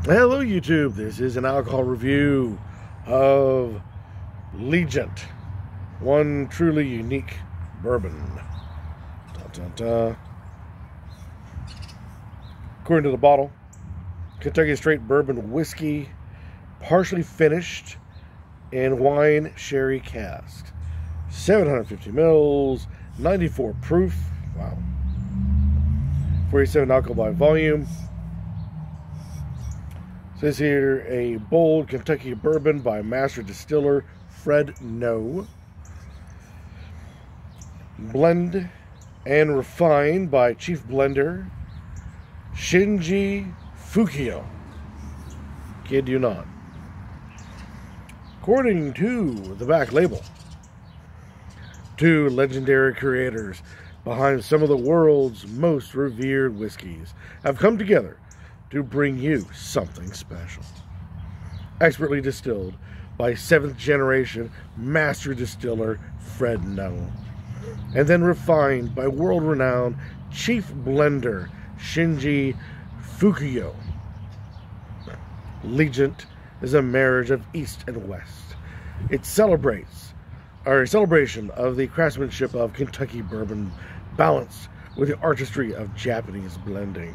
Hello YouTube, this is an alcohol review of Legent, one truly unique bourbon. Dun, dun, dun. According to the bottle, Kentucky straight bourbon whiskey, partially finished in wine sherry cask. 750 mils, 94 proof, wow. 47 alcohol by volume. Says here, a bold Kentucky bourbon by master distiller Fred No. Blend and refined by chief blender Shinji Fukio. Kid you not. According to the back label, two legendary creators behind some of the world's most revered whiskeys have come together to bring you something special. Expertly distilled by 7th generation master distiller Fred No, and then refined by world-renowned chief blender Shinji Fukio. Legent is a marriage of East and West. It celebrates, or a celebration of the craftsmanship of Kentucky bourbon, balanced with the artistry of Japanese blending.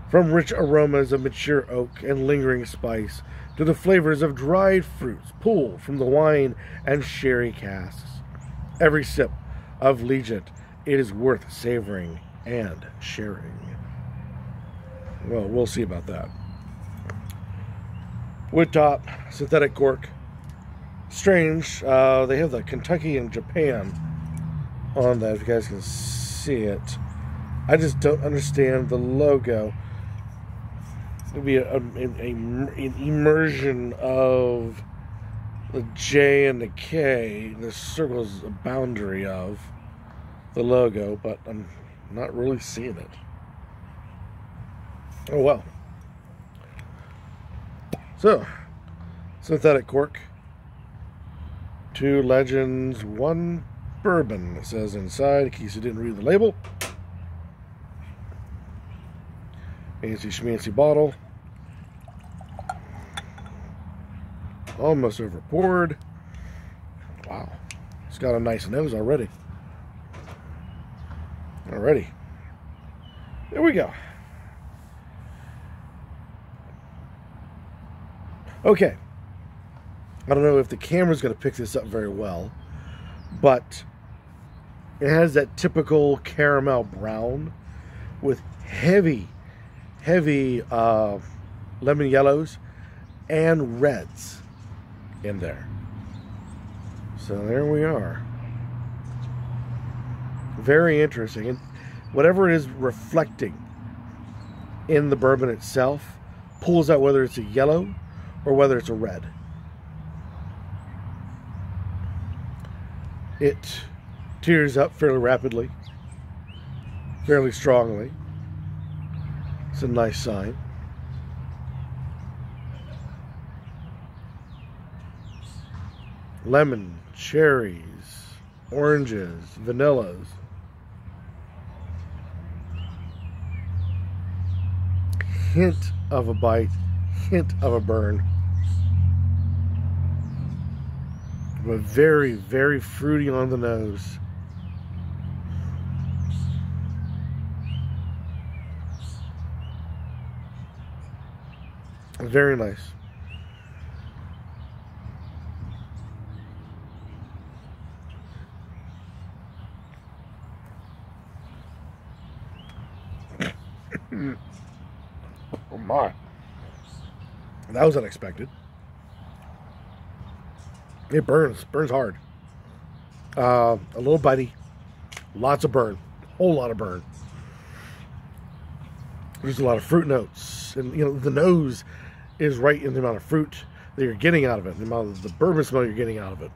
From rich aromas of mature oak and lingering spice to the flavors of dried fruits pulled from the wine and sherry casks. Every sip of Legent, it is worth savoring and sharing. Well, we'll see about that. Wood top, synthetic cork. Strange, they have the Kentucky and Japan on that, if you guys can see it. I just don't understand the logo. It'll be an immersion of the J and the K. The circle is a boundary of the logo, but I'm not really seeing it. Oh well. So, synthetic cork, 2 legends, 1 bourbon, it says inside, in case you didn't read the label. Fancy schmancy bottle. Almost over poured. Wow. It's got a nice nose already. Alrighty. There we go. Okay. I don't know if the camera's going to pick this up very well, but it has that typical caramel brown with heavy lemon yellows and reds in there. So there we are. Very interesting. And whatever it is reflecting in the bourbon itself pulls out whether it's a yellow or whether it's a red. It tears up fairly rapidly, fairly strongly. It's a nice sign. Lemon, cherries, oranges, vanillas. Hint of a bite, hint of a burn. But very, very fruity on the nose. Very nice. Oh my. That was unexpected. It burns hard. A little bitey. Lots of burn. Whole lot of burn. There's a lot of fruit notes. And, you know, the nose is right in the amount of fruit that you're getting out of it, the amount of the bourbon smell you're getting out of it.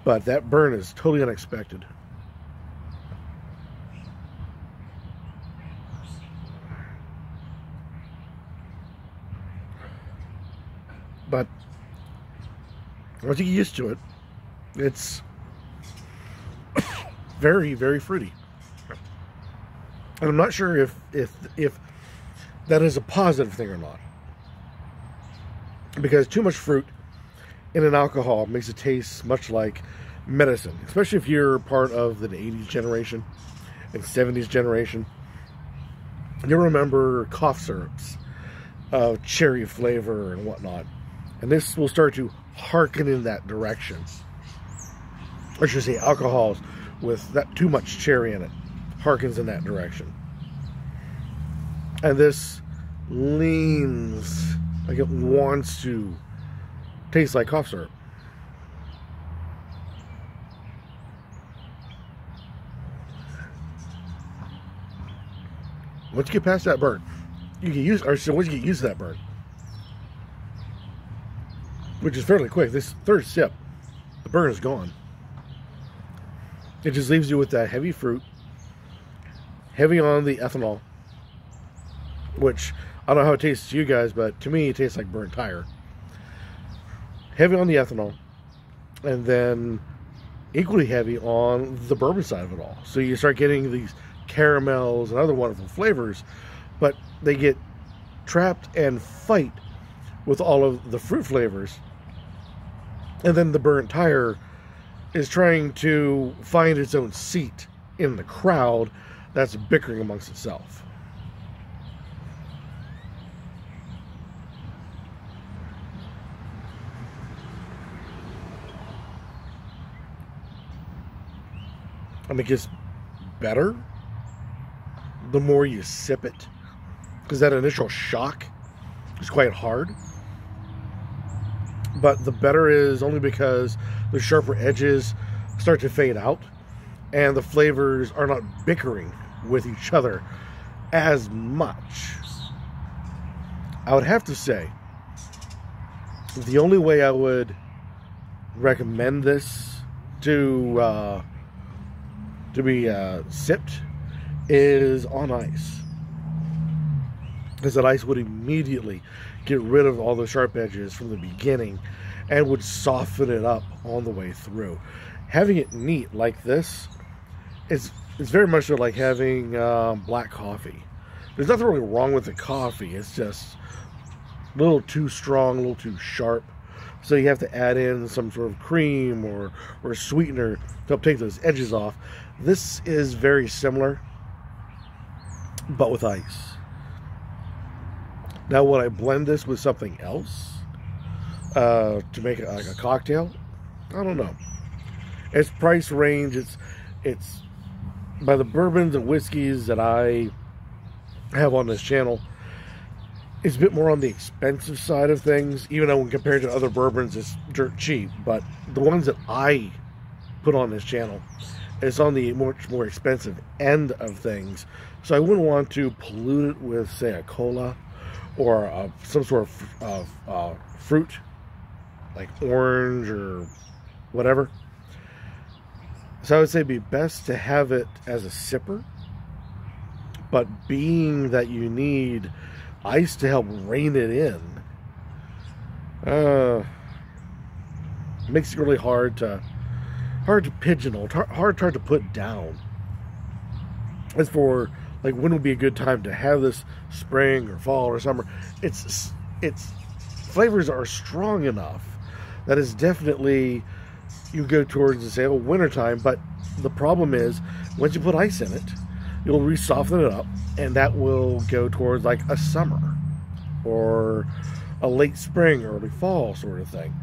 But that burn is totally unexpected. But once you get used to it, it's very, very fruity. And I'm not sure if that is a positive thing or not. because too much fruit in an alcohol makes it taste much like medicine, especially if you're part of the 80s generation and 70s generation. You'll remember cough syrups of cherry flavor and whatnot, and this will start to harken in that direction. I should say alcohols with that too much cherry in it harkens in that direction, and this leans like it wants to taste like cough syrup. Once you get past that burn, you can use, or so once you get used to that burn, which is fairly quick, this third sip, the burn is gone. It just leaves you with that heavy fruit, heavy on the ethanol, which I don't know how it tastes to you guys, but to me it tastes like burnt tire. Heavy on the ethanol, and then equally heavy on the bourbon side of it all. So you start getting these caramels and other wonderful flavors, but they get trapped and fight with all of the fruit flavors. And then the burnt tire is trying to find its own seat in the crowd that's bickering amongst itself. And it gets better the more you sip it, because that initial shock is quite hard. But the better is only because the sharper edges start to fade out and the flavors are not bickering with each other as much. I would have to say the only way I would recommend this to be sipped is on ice, because that ice would immediately get rid of all the sharp edges from the beginning and would soften it up on the way through. Having it neat like this is very much so like having black coffee. There's nothing really wrong with the coffee, it's just a little too strong, a little too sharp. So you have to add in some sort of cream or sweetener to help take those edges off. This is very similar, but with ice. Now, would I blend this with something else to make it like a cocktail? I don't know. Its price range, it's by the bourbons and whiskeys that I have on this channel, it's a bit more on the expensive side of things, even though when compared to other bourbons, it's dirt cheap. But the ones that I put on this channel, it's on the much more expensive end of things. So I wouldn't want to pollute it with, say, a cola or some sort of fruit, like orange or whatever. So I would say it'd be best to have it as a sipper. But being that you need ice to help rein it in, makes it really hard to pigeonhole, hard to put down. As for like when would be a good time to have this, spring or fall or summer, its flavors are strong enough that it's definitely, you go towards and say, oh, wintertime. But the problem is, once you put ice in it, you'll re-soften it up, and that will go towards like a summer or a late spring or early fall sort of thing.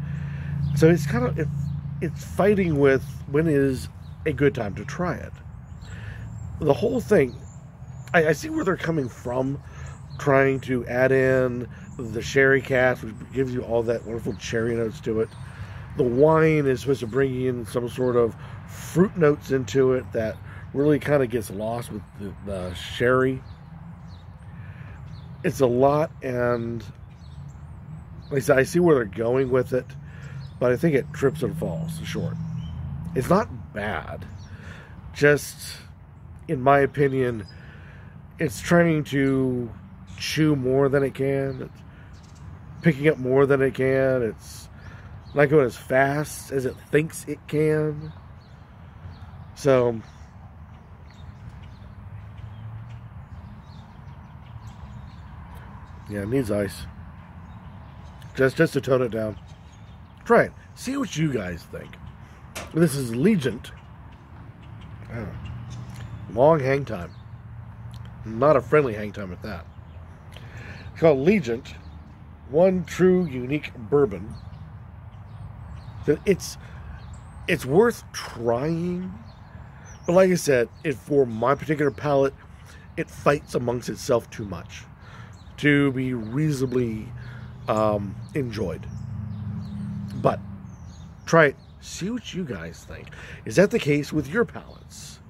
So it's kind of, it's fighting with when is a good time to try it. The whole thing, I see where they're coming from, trying to add in the sherry cask, which gives you all that wonderful cherry notes to it. The wine is supposed to bring in some sort of fruit notes into it that really kind of gets lost with the sherry. It's a lot, and like I said, I see where they're going with it, but I think it trips and falls short. It's not bad, just in my opinion, it's trying to chew more than it can. It's picking up more than it can. It's not going as fast as it thinks it can. So yeah, it needs ice. just to tone it down. Try it. See what you guys think. This is Legent. Long hang time. Not a friendly hang time at that. It's called Legent. One true unique bourbon. It's worth trying. But like I said, for my particular palate, it fights amongst itself too much to be reasonably enjoyed. But try it. See what you guys think. Is that the case with your palates?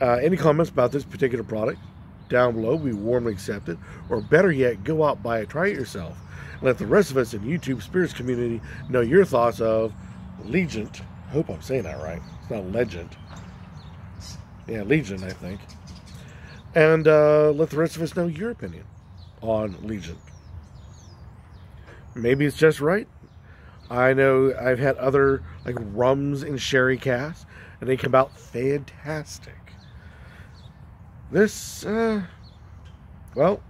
Any comments about this particular product down below? We warmly accept it. Or better yet, go out, buy it, try it yourself. And let the rest of us in YouTube Spirits community know your thoughts of Legent. I hope I'm saying that right. It's not Legend. Yeah, Legend, I think. And let the rest of us know your opinion on Legent. Maybe it's just right. I know I've had other like rums and sherry casks, and they come out fantastic. This, well,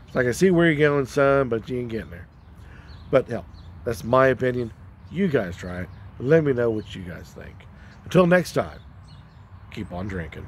it's like I see where you're going, son, but you ain't getting there. But hell, that's my opinion. You guys try it. Let me know what you guys think. Until next time, keep on drinking.